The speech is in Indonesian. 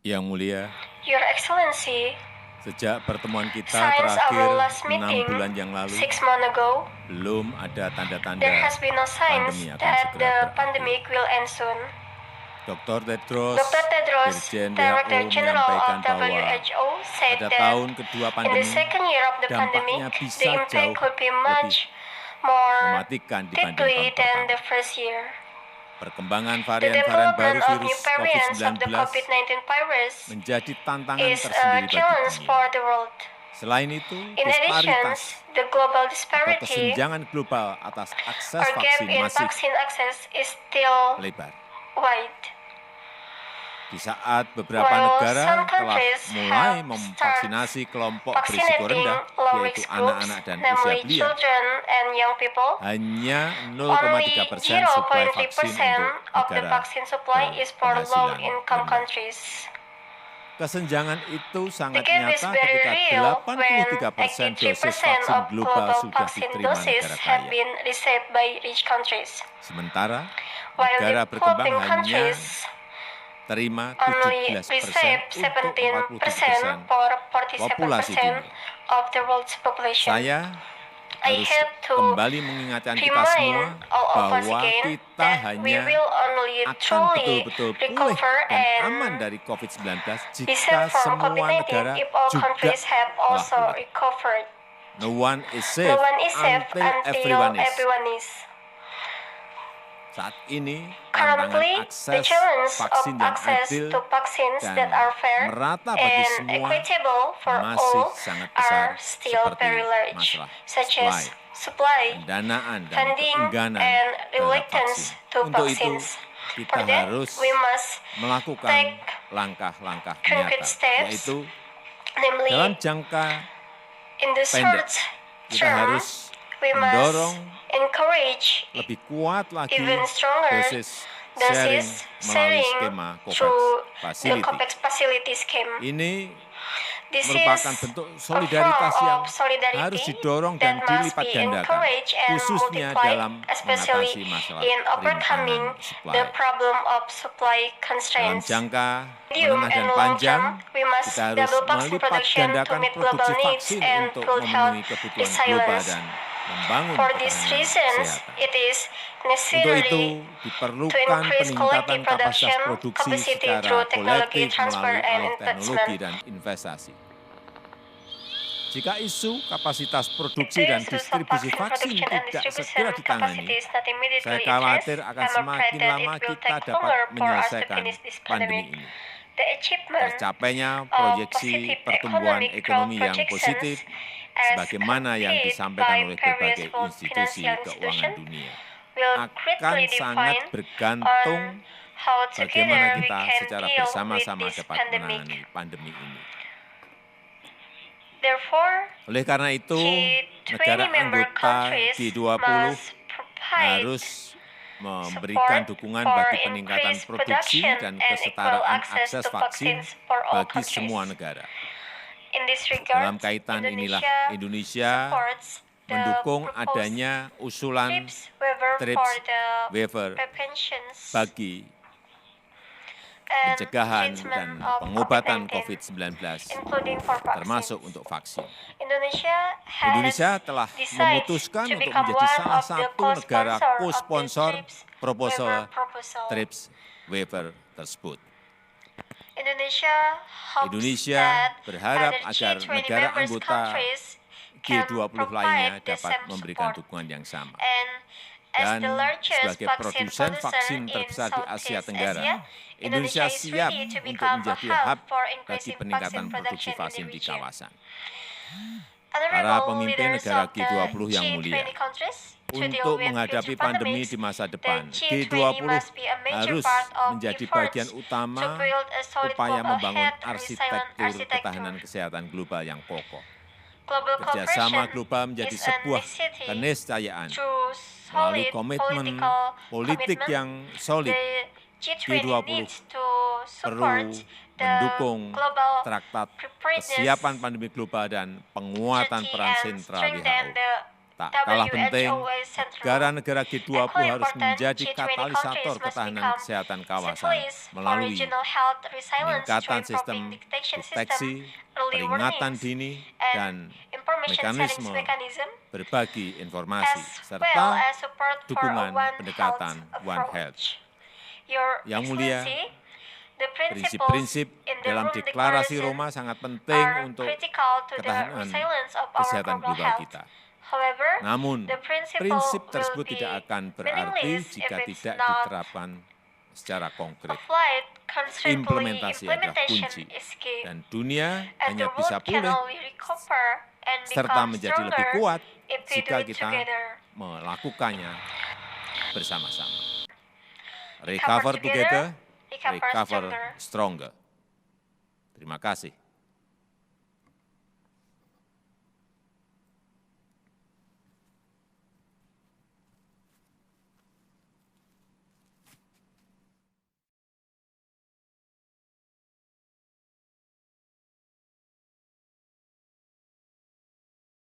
Yang mulia, Your Excellency, sejak pertemuan kita since terakhir our last 6 meeting bulan yang lalu, 6 months ago, belum ada there tanda-tanda has been no signs pandemi akan that segera the berakhir. pandemic will end soon. Dr. Tedros, Dr. Tedros, Dirjen Director WHO General menyampaikan of bahwa WHO, said pada that tahun kedua in the pandemi, second year of the pandemic, dampaknya the bisa impact jauh could be lebih much more mematikan dibanding deeply tahun than pertama. the first year. Perkembangan The varian-varian baru development of new virus variants of the COVID-19 COVID-19 virus menjadi tantangan is a tersendiri bagi challenge dunia. for the world. Selain itu, In addition, disparitas the global atau disparity kesenjangan global atas akses or gap vaksin in masih vaccine access is still lebar. wide. Di saat beberapa While negara some telah countries mulai have memvaksinasi kelompok berisiko vaccinating rendah, low-risk yaitu groups, anak-anak dan usia namely belia, children and young people, hanya only 0,3% suplai 0.3% vaksin untuk of the negara vaccine supply is for berpenghasilan low-income rendah. countries. Kesenjangan itu The sangat gap is nyata very ketika real when 83% dosis 83% vaksin of global global sudah vaccine diterima doses negara have kaya. been received by rich countries, Sementara while negara berkembang developing hanya countries terima only 17% receive untuk 17% 47% for populasi 47% dunia. of the world's population. Saya I harus have to kembali mengingatkan kita semua remind all of us bahwa again kita that we hanya will only akan truly betul-betul pulih recover dan and aman dari COVID-19 be jika safe from semua COVID-19 negara if all juga countries have telah also pulih. recovered. No one is No safe one is safe until until everyone is. everyone is. Saat ini, tantangan Currently, the akses challenge of vaksin yang access adil to vaccines dan that are fair merata bagi and semua equitable for masih all sangat besar, are still seperti very large, masalah such supply, as supply, pendanaan, dan funding, keengganan and terhadap reluctance vaksin. to Untuk itu, vaccines. kita For that, harus we must melakukan take langkah-langkah concrete nyata, steps, yaitu namely, dalam jangka in the pendek, short kita term, harus we mendorong must encourage lebih kuat lagi even stronger dosis sharing dosis melalui sharing skema COVAX through the Facility. COVAX facility scheme. Ini This merupakan is bentuk a solidaritas form yang of solidarity harus didorong that dan must dilipat be gandakan, encouraged and khususnya multiplied, dalam especially mengatasi masalah in overcoming rintangan supply. the problem of supply Dalam constraints. jangka Medium menengah dan and long panjang, term, we must kita harus double vaccine melipat production to gandakan meet global produksi needs vaksin and untuk food health memenuhi kebutuhan global resilience. dan membangun For these ketahanan reasons, kesehatan. it is Untuk itu, necessary to diperlukan increase peningkatan collective kapasitas production produksi capacity secara through technology kolektif transfer melalui and alih teknologi investment. dan investasi. Jika isu kapasitas If produksi the dan issues of distribusi vaccine vaksin production and tidak distribution segera ditangani, capacity is not saya immediately khawatir addressed, akan I'm afraid semakin that lama it will kita take dapat longer for us to menyelesaikan finish this pandemi pandemic. ini. The achievement Tercapainya of proyeksi positive pertumbuhan economic ekonomi growth yang projections positif, as sebagaimana yang conveyed disampaikan by oleh various berbagai world institusi financial keuangan institutions dunia, will akan greatly sangat define bergantung on how bagaimana together we kita can secara deal with bersama-sama this dapat pandemic. menangani pandemi ini. Therefore, Oleh karena itu, G20 negara member anggota countries G20 must provide harus memberikan support dukungan for bagi peningkatan increased produksi production dan and equal kesetaraan access akses to vaksin vaccines for all bagi countries. semua negara. In this Dalam regard, kaitan inilah Indonesia supports the mendukung proposed adanya usulan TRIPS waiver TRIPS for the waiver preventions bagi and pencegahan treatment dan of pengobatan COVID-19, COVID-19, including for termasuk vaccines. untuk vaksin. Indonesia Indonesia has telah decided memutuskan to untuk become menjadi one salah of the satu negara co-sponsor of the co-sponsor TRIPS proposal waiver proposal. TRIPS waiver tersebut. Indonesia hopes Indonesia that berharap other agar G20 negara members anggota countries can G20 lainnya provide the dapat same memberikan support. dukungan yang sama. And as Dan the largest sebagai vaccine produsen producer vaksin in terbesar di Asia Southeast Tenggara, Asia, Indonesia is siap ready to untuk become a menjadi hub hub for bagi increasing peningkatan vaccine produksi production in vaksin the di region. kawasan. Para Para pemimpin leaders negara of the G20 yang mulia, G20 countries to deal untuk with menghadapi future pandemi pandemics, di masa the depan, G20 G20 must be a major harus part of menjadi efforts bagian to utama build a solid upaya global membangun health and resilient arsitektur ketahanan architecture. kesehatan global yang kokoh. Global Kerjasama cooperation global menjadi is a sebuah necessity keniscayaan through melalui solid komitmen political politik commitment. yang solid. The G20 G20 needs to perlu support the mendukung global traktat preparedness kesiapan pandemi global dan penguatan treaty peran and sentral strengthen WHO. the Tak kalah penting, WHO is central. negara-negara G20 Equally harus important, menjadi G20 katalisator countries must ketahanan become kesehatan kawasan catalysts for melalui regional health resilience peningkatan through sistem improving detection deteksi, system, early peringatan warnings, dini, and dan information settings mekanisme mechanism, berbagi informasi, as well serta as support for a dukungan One pendekatan Health One Health. approach. Your Yang mulia, Excellency, the principles prinsip-prinsip in the dalam Rome deklarasi Declaration Roma sangat penting are untuk critical to the ketahanan resilience of our kesehatan global global health. kita. However, Namun, the principle prinsip will tersebut be tidak akan berarti meaningless jika if it's tidak not diterapkan secara konkret. applied constantly. Implementasi adalah Implementation kunci, is key. dan dunia And the hanya bisa world can pulih only recover and serta become menjadi lebih stronger kuat if we do jika it kita together. melakukannya bersama-sama. Recover Recover together, recover recover stronger. stronger. Terima kasih.